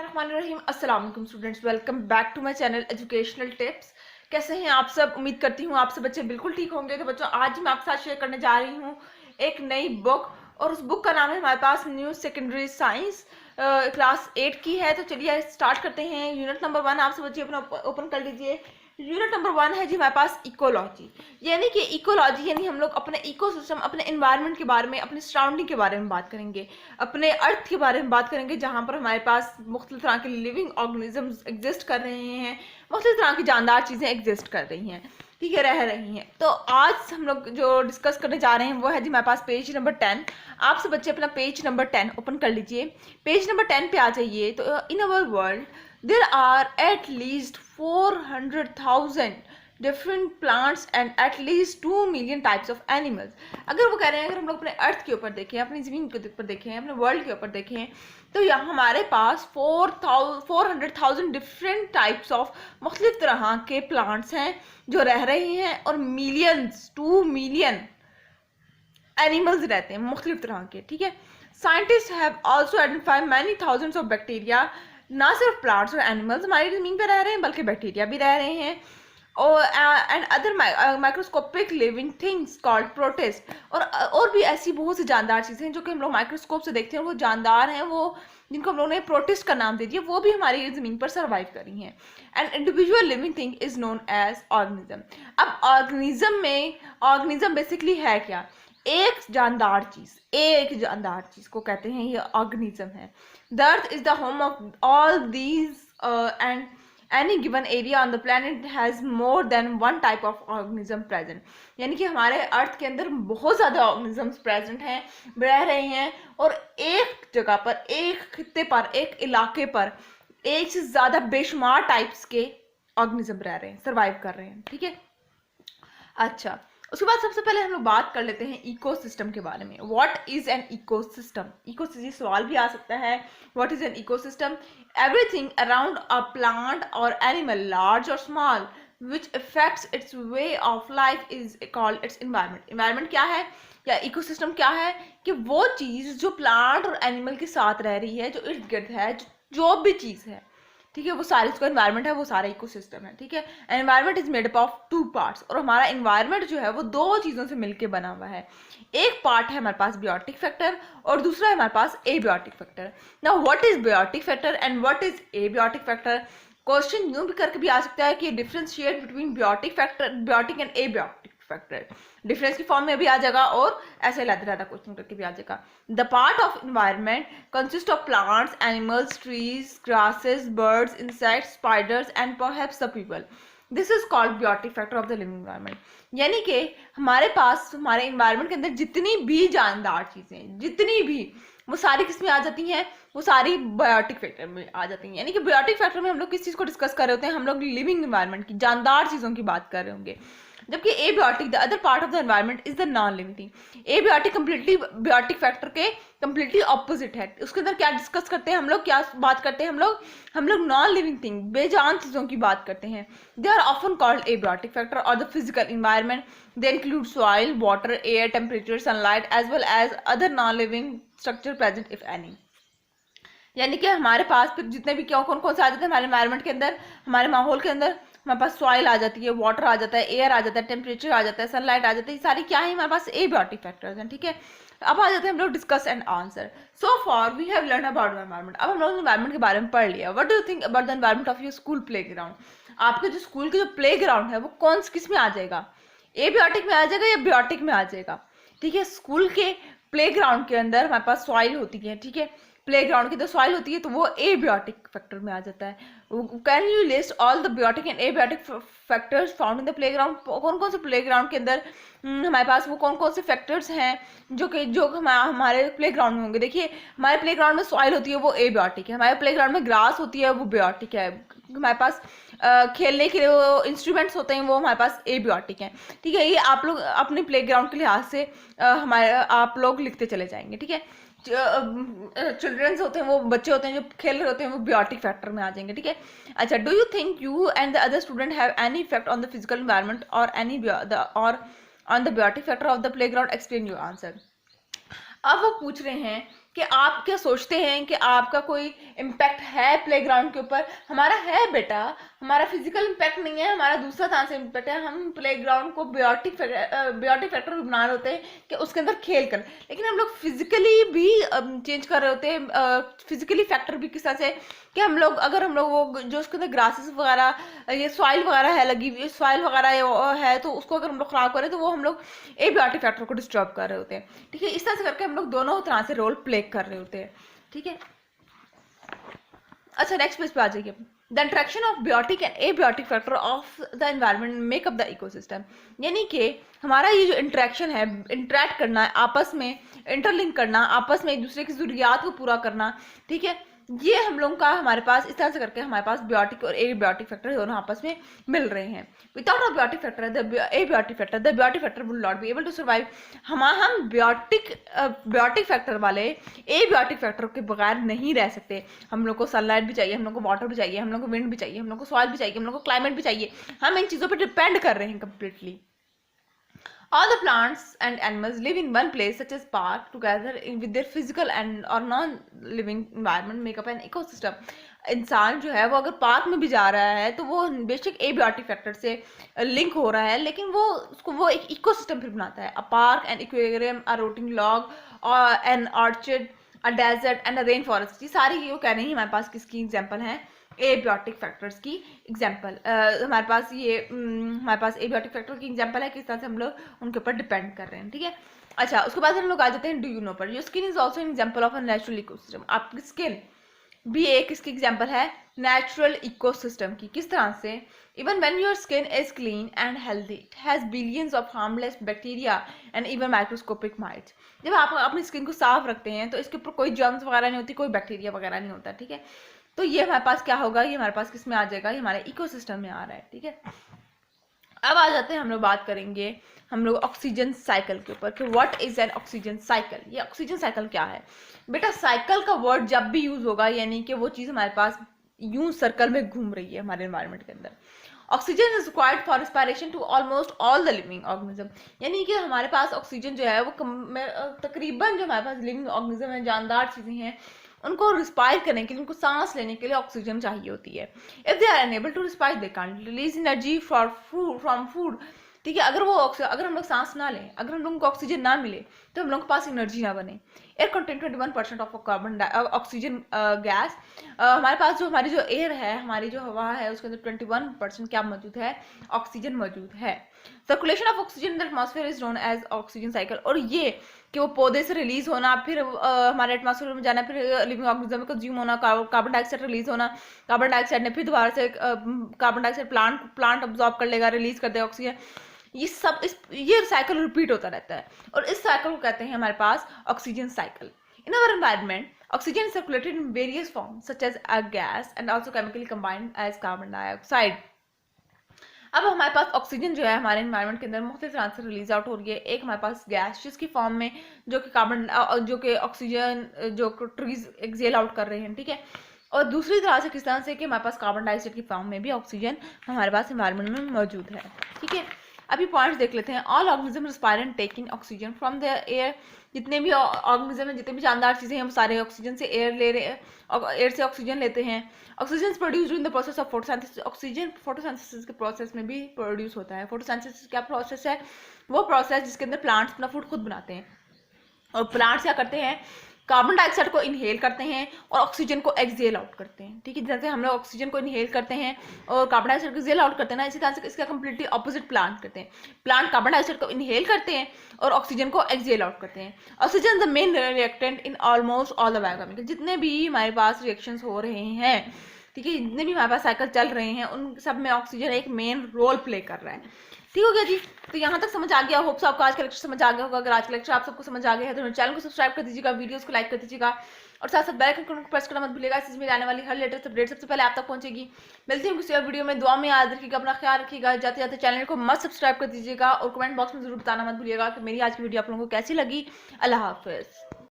रहीम अस्सलाम वालेकुम students, welcome back to my channel educational tips. कैसे हैं आप सब? उम्मीद करती हूँ आप सब बच्चे बिल्कुल ठीक होंगे। तो बच्चों, आज मैं आपके साथ शेयर करने जा रही हूँ एक नई बुक, और उस बुक का नाम है हमारे पास न्यू सेकेंडरी साइंस, क्लास 8 की है। तो चलिए स्टार्ट करते हैं। यूनिट नंबर 1 आप सब बच्चे अपना ओपन कर लीजिए। यूनिट नंबर 1 है जी हमारे पास इकोलॉजी, यानी कि इकोलॉजी यानी हम लोग अपने इकोसिस्टम, अपने एनवायरनमेंट के बारे में, अपने सराउंडिंग के बारे में बात करेंगे, अपने अर्थ के बारे में बात करेंगे, जहाँ पर हमारे पास मुख्तलिफ तरह के लिविंग ऑर्गेनिजम्स एग्जिस्ट कर रहे हैं, मुख्तलिफ तरह की जानदार चीज़ें एग्जिस्ट कर रही हैं, ठीक है, रह रही हैं। तो आज हम लोग जो डिस्कस करने जा रहे हैं वो है जी हमारे पास पेज नंबर 10। आप सब बच्चे अपना पेज नंबर 10 ओपन कर लीजिए। पेज नंबर 10 पे आ जाइए। तो in our world there are at least 400,000 different plants and at least 2 million types of animals। अगर वो कह रहे हैं, अगर हम लोग अपने अर्थ के ऊपर देखें, अपनी ज़मीन के ऊपर देखें, अपने वर्ल्ड के ऊपर देखें, तो यहाँ हमारे पास 400,000 डिफरेंट टाइप्स ऑफ मुख्तलिफ तरह के प्लांट्स हैं जो रह रहे हैं, और मिलियंस 2 मिलियन एनिमल्स रहते हैं मुख्तलिफ तरह के, ठीक है। Scientist have also identified many thousands of bacteria. ना सिर्फ प्लांट्स और एनिमल्स हमारी ज़मीन पे रह रहे हैं, बल्कि बैक्टीरिया भी रह रहे हैं, और and other microscopic living things called protist. और भी ऐसी बहुत सी जानदार चीज़ें हैं जो कि हम लोग माइक्रोस्कोप से देखते हैं, वो जानदार हैं, वो जिनको हम लोगों ने प्रोटिस्ट का नाम दे दिया, वो भी हमारी ज़मीन पर सर्वाइव करी हैं। And individual living thing is known as organism. अब ऑर्गेनिज्म बेसिकली है क्या? एक जानदार चीज को कहते हैं ये ऑर्गेनिज्म है। The earth is the home of all these and any given area on the planet has more than one type of organism present. यानी कि हमारे अर्थ के अंदर बहुत ज़्यादा ऑर्गेनिजम्स प्रेजेंट हैं, रह रहे हैं, और एक जगह पर, एक खित्ते पर, एक इलाके पर एक से ज़्यादा बेशुमार टाइप्स के ऑर्गेनिज्म रह रहे हैं, सर्वाइव कर रहे हैं, ठीक है। अच्छा, उसके बाद सबसे पहले हम लोग बात कर लेते हैं इकोसिस्टम के बारे में। What is an ecosystem? Ecosystem सवाल भी आ सकता है, what is an ecosystem? Everything around a plant और एनिमल, लार्ज और small, which affects its way of life is called its environment। environment क्या है, या इकोसिस्टम क्या है? कि वो चीज़ जो प्लांट और एनिमल के साथ रह रही है, जो इर्द गिर्द है, जो भी चीज़ है, ठीक है, वो सारी उसका एनवायरनमेंट है, वो सारा इकोसिस्टम है, ठीक है। Environment is made up of 2 parts, और हमारा एनवायरनमेंट जो है वो 2 चीज़ों से मिलकर बना हुआ है। एक पार्ट है हमारे पास बियोटिक फैक्टर, और दूसरा है हमारे पास abiotic factor. Now what is biotic factor and what is abiotic factor? Question यूं भी करके भी आ सकता है कि differentiate between biotic and abiotic factor. Difference की फॉर्म में भी आ जाएगा, और ऐसे लादा क्वेश्चन करके भी आ जाएगा। The part of environment consist of plants, animals, trees, grasses, birds, insects, spiders and perhaps the people. This is called biotic factor of the living environment. यानी कि हमारे पास, हमारे एनवायरनमेंट के अंदर जितनी भी जानदार चीजें, जितनी भी, वो सारी किस में आ जाती हैं? वो सारी बायोटिक फैक्टर में आ जाती हैं। यानी कि बायोटिक फैक्टर में हम लोग किस चीज़ को डिस्कस कर रहे होते हैं? हम लोग लिविंग एनवायरनमेंट की, जानदार चीज़ों की बात कर रहे होंगे। जबकि abiotic, the other part of the environment, is the non living thing. Abiotic completely biotic factor के कंप्लीटली ऑपोजिट है। उसके अंदर क्या डिस्कस करते हैं हम लोग, क्या बात करते हैं हम लोग नॉन लिविंग थिंग, बेजान चीज़ों की बात करते हैं। They are often called abiotic factor और the physical environment. They include soil, water, air, temperature, sunlight as well as other non living structure present if any. यानी कि हमारे पास फिर जितने भी कौन कौन से आ जाते हैं हमारे एनवायरनमेंट के अंदर, हमारे माहौल के अंदर, हमारे पास सॉइल आ जाती है, वाटर आ जाता है, एयर आ जाता है, टेम्परेचर आ जाता है, सनलाइट आ जाती है, ये सारी क्या है? हमारे पास एबियोटिक फैक्टर्स हैं, ठीक है। अब आ जाते हैं हम लोग discuss and answer. So far we have learn about environment. अब हम लोग एनवायरनमेंट के बारे में पढ़ लिया। What do you think about the environment of your school playground? आपके जो स्कूल के जो प्ले ग्राउंड है वो कौन किस में आ जाएगा? एबियोटिक में आ जाएगा या बियोटिक में आ जाएगा? ठीक है, स्कूल के प्ले ग्राउंड के अंदर हमारे पास सॉइल होती है, ठीक है, प्लेग्राउंड की तो सॉइल होती है, तो वो एबियोटिक फैक्टर में आ जाता है। Can you list all the biotic and abiotic factors found in the playground? कौन कौन से प्लेग्राउंड के अंदर हमारे पास वो कौन कौन से फैक्टर्स हैं जो हमारे प्लेग्राउंड में होंगे? देखिए, हमारे प्लेग्राउंड में सॉइल होती है, वो एबियोटिक है। हमारे प्लेग्राउंड में ग्रास होती है, वो बियोटिक है। हमारे पास खेलने के लिए वो इंस्ट्रूमेंट्स होते हैं, वो हमारे पास एबियोटिक हैं, ठीक है। ये आप लोग अपने प्लेग्राउंड के लिहाज से आप लोग लिखते चले जाएंगे, ठीक है। चिल्ड्रंस होते हैं, वो बच्चे होते हैं जो खेल रहे होते हैं, वो बियोटिक फैक्टर में आ जाएंगे, ठीक है। अच्छा, do you think you and the other student have any effect on the physical environment और on the biotic factor of the playground? Explain your answer. अब वो पूछ रहे हैं कि आप क्या सोचते हैं कि आपका कोई इम्पैक्ट है प्लेग्राउंड के ऊपर? हमारा है बेटा, हमारा फिजिकल इम्पैक्ट नहीं है, हमारा दूसरा तरह से इम्पैक्ट है। हम प्लेग्राउंड को बियोटिक फैक्टर भी बना रहे होते हैं कि उसके अंदर खेल कर, लेकिन हम लोग फिजिकली भी चेंज कर रहे होते हैं। फिजिकली फैक्टर भी किस तरह से कि हम लोग, अगर हम लोग वो जो उसके अंदर ग्रासेस वगैरह, ये सॉइल वगैरह है लगी हुई, सॉइल वगैरह है, तो उसको अगर हम लोग खराब करें तो वो हम लोग एबियोटिक फैक्टर को डिस्टर्ब कर रहे होते हैं। ठीक है, इस तरह से करके हम लोग दोनों तरह से रोल प्ले कर रहे होते हैं। ठीक है, अच्छा नेक्स्ट पेज पे आ जाइए। The interaction of biotic and abiotic factor of the environment make up the ecosystem. यानी कि हमारा ये जो इंट्रैक्शन है, इंटरेक्ट करना है आपस में, इंटरलिंक करना, आपस में एक दूसरे की जरूरियात को पूरा करना, ठीक है, ये हम लोगों का हमारे पास इस तरह से करके हमारे पास बियोटिक और एबियोटिक फैक्टर दोनों आपस में मिल रहे हैं। Without a biotic factor the biotic factor will not be able to survive. हम बियोटिक फैक्टर वाले एबियोटिक फैक्टर के बगैर नहीं रह सकते। हम लोग को सनलाइट भी चाहिए, हम लोग को वाटर भी चाहिए, हम लोग को विंड भी चाहिए, हम लोग को सॉइल भी चाहिए, हम लोग को क्लाइमेट भी चाहिए। हम इन चीज़ों पर डिपेंड कर रहे हैं completely. All the plants and animals live in one place, such as park, together with their physical and or non-living environment make up an ecosystem. इंसान जो है वो अगर पार्क में भी जा रहा है तो वो बेशक एबियोटिक फैक्टर से लिंक हो रहा है, लेकिन वो एक इकोसिस्टम फिर बनाता है। A park, an aquarium, a rotting log, और an orchard, a desert and a rainforest, ये सारी ये कह रहे हैं हमारे पास किसकी एग्जाम्पल है? एबियोटिक फैक्टर्स की एग्जाम्पल। हमारे पास एबियोटिक फैक्टर की एग्जाम्पल है, किस तरह से हम लोग उनके ऊपर डिपेंड कर रहे हैं। ठीक है, अच्छा उसके बाद हम लोग आ जाते हैं डू यू नो पर। Your skin is also an example of a natural ecosystem. आपकी स्किन भी एक इसकी एग्जाम्पल है नेचुरल इकोसिस्टम की। किस तरह से? Even when your skin is clean and healthy, it has billions of harmless bacteria and even microscopic mites. जब आप अपनी स्किन को साफ रखते हैं तो इसके ऊपर कोई जर्म्स वगैरह नहीं होती, कोई बैक्टीरिया वगैरह नहीं होता। ठीक है, तो ये हमारे पास क्या होगा? ये हमारे पास किस में आ जाएगा? ये हमारे इकोसिस्टम में आ रहा है। ठीक है, अब आ जाते हैं हम लोग बात करेंगे हम लोग ऑक्सीजन साइकिल के ऊपर कि what is an oxygen cycle. ये ऑक्सीजन साइकिल क्या है बेटा? साइकिल का वर्ड जब भी यूज होगा यानी कि वो चीज हमारे पास यूं सर्कल में घूम रही है हमारे एनवायरनमेंट के अंदर। Oxygen is required for respiration to almost all the living organism. यानी कि हमारे पास ऑक्सीजन जो है वो तकरीबन जो हमारे पास लिविंग ऑर्गेनिज्म है, जानदार चीजें हैं, उनको रिस्पायर करने के लिए, उनको सांस लेने के लिए ऑक्सीजन चाहिए होती है। If they are unable to respire they can't release energy from food. ठीक है, अगर हम लोग सांस ना लें, अगर हम लोगों को ऑक्सीजन ना मिले तो हम लोगों के पास एनर्जी ना बने। Air content 21% of carbon oxygen gas. हमारे पास जो हमारी जो एयर है, हमारी जो हवा है, उसके अंदर 21% क्या मौजूद है? ऑक्सीजन मौजूद है। Circulation of oxygen in the atmosphere is known as oxygen cycle. और ये कि वो पौधे से रिलीज होना, फिर हमारे एटमॉस्फेयर में जाना, फिर लिविंग ऑर्गेनिज्म में कंज्यूम होना, कार्बन डाइऑक्साइड रिलीज होना, कार्बन डाइऑक्साइड ने फिर दोबारा से कार्बन डाइऑक्साइड प्लांट अब्जॉर्ब कर लेगा, रिलीज कर देगा ऑक्सीजन। ये साइकिल रिपीट होता रहता है और इस साइकिल को कहते हैं हमारे पास oxygen cycle. In our environment oxygen is circulated in various forms such as a gas and also chemically combined as carbon dioxide. अब हमारे पास ऑक्सीजन जो है हमारे एनवायरनमेंट के अंदर मुख्तलिफ तरह से रिलीज आउट हो रही है। एक हमारे पास गैस जिसकी फॉर्म में जो कि ऑक्सीजन जो ट्रीज एक्सेल आउट कर रहे हैं। ठीक है, और दूसरी तरह से किस तरह से कि हमारे पास कार्बन डाइऑक्साइड की फॉर्म में भी ऑक्सीजन हमारे पास एनवायरनमेंट में मौजूद है। ठीक है, अभी पॉइंट्स देख लेते हैं। All organism respire and take in oxygen from the air. जितने भी ऑर्गेनिज्म हैं, जितने भी जानदार चीजें हैं, वो सारे ऑक्सीजन से एयर ले रहे हैं, एयर से ऑक्सीजन लेते हैं। Oxygen produce in the process of photosynthesis. Oxygen photosynthesis के प्रोसेस में भी प्रोड्यूस होता है। फोटोसिंथेसिस क्या प्रोसेस है? वो प्रोसेस जिसके अंदर प्लांट्स अपना फूड खुद बनाते हैं, और प्लांट्स क्या करते हैं? कार्बन डाइऑक्साइड को इनहेल करते हैं और ऑक्सीजन को एक्सेल आउट करते हैं। ठीक है, जैसे हम लोग ऑक्सीजन को इनहेल करते हैं और कार्बन डाइऑक्साइड को एक्सेल आउट करते हैं ना, इसी तरह से इसका कंप्लीटली ऑपोजिट प्लांट करते हैं। प्लांट कार्बन डाइऑक्साइड को इनहेल करते हैं और ऑक्सीजन को एक्सेल आउट करते हैं। Oxygen the main reactant in almost all the biochemical. जितने भी हमारे पास रिएक्शंस हो रहे हैं, ठीक है, जितने भी हमारे पास साइकिल चल रहे हैं, उन सब में ऑक्सीजन एक मेन रोल प्ले कर रहा है। ठीक हो गया जी, तो यहाँ तक समझ आ गया। होप सो आपको आज का लेक्चर समझ आ गया होगा। अगर आज का लेक्चर आप सबको समझ आ गया है तो मेरे चैनल को सब्सक्राइब कर दीजिएगा, वीडियोस को लाइक कर दीजिएगा और साथ साथ बेल आइकन को प्रेस करना मत भूलिएगा। इस में आने वाली हर लेटेस्ट अपडेट सबसे पहले आप तक पहुंचेगी। मिलती हूँ किसी और वीडियो में। दुआ में याद रखिएगा, अपना ख्याल रखिएगा। जाते जाते चैनल को मत सब्सक्राइब कर दीजिएगा और कमेंट बॉक्स में जरूर बताना मत भूलिएगा कि मेरी आज की वीडियो आप लोगों को कैसी लगी। अल्लाह हाफिज।